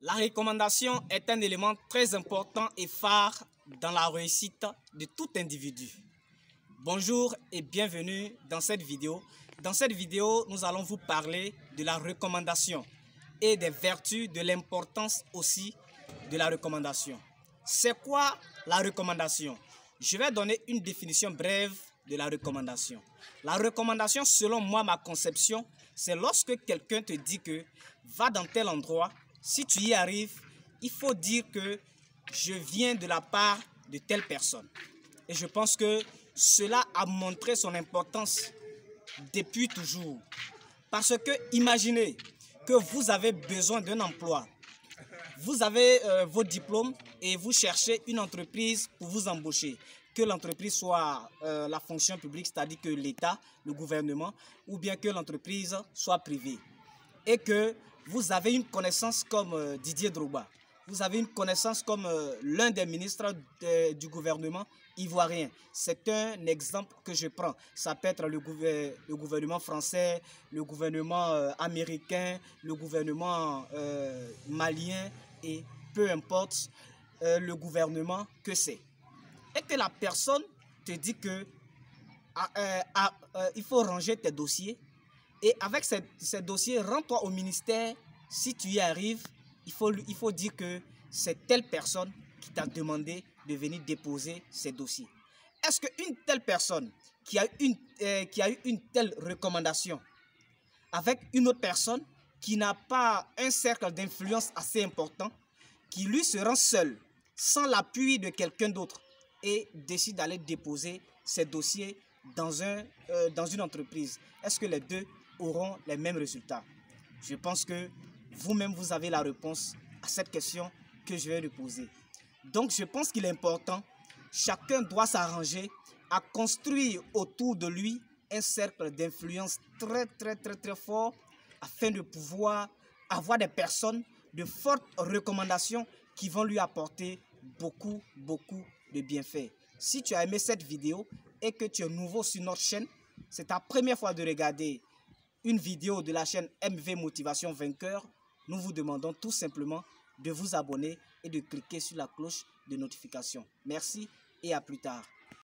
La recommandation est un élément très important et phare dans la réussite de tout individu. Bonjour et bienvenue dans cette vidéo. Dans cette vidéo, nous allons vous parler de la recommandation et des vertus, de l'importance aussi de la recommandation. C'est quoi la recommandation? Je vais donner une définition brève de la recommandation. La recommandation, selon moi, ma conception, c'est lorsque quelqu'un te dit que va dans tel endroit. Si tu y arrives, il faut dire que je viens de la part de telle personne. Et je pense que cela a montré son importance depuis toujours. Parce que imaginez que vous avez besoin d'un emploi. Vous avez vos diplômes et vous cherchez une entreprise pour vous embaucher. Que l'entreprise soit la fonction publique, c'est-à-dire que l'État, le gouvernement, ou bien que l'entreprise soit privée. Et que vous avez une connaissance comme Didier Drogba. Vous avez une connaissance comme l'un des ministres du gouvernement ivoirien. C'est un exemple que je prends. Ça peut être le gouvernement français, le gouvernement américain, le gouvernement malien et peu importe le gouvernement que c'est. Et que la personne te dit que il faut ranger tes dossiers. Et avec ces dossiers, rends-toi au ministère. Si tu y arrives, il faut dire que c'est telle personne qui t'a demandé de venir déposer ces dossiers. Est-ce qu'une telle personne qui a eu une telle recommandation avec une autre personne qui n'a pas un cercle d'influence assez important, qui lui se rend seul, sans l'appui de quelqu'un d'autre, et décide d'aller déposer ses dossiers dans une entreprise, est-ce que les deux auront les mêmes résultats? Je pense que vous-même, vous avez la réponse à cette question que je vais lui poser. Donc, je pense qu'il est important, chacun doit s'arranger à construire autour de lui un cercle d'influence très fort afin de pouvoir avoir des personnes de fortes recommandations qui vont lui apporter beaucoup de bienfaits. Si tu as aimé cette vidéo et que tu es nouveau sur notre chaîne, c'est ta première fois de regarder une vidéo de la chaîne MV Motivation Vainqueur, nous vous demandons tout simplement de vous abonner et de cliquer sur la cloche de notification. Merci et à plus tard.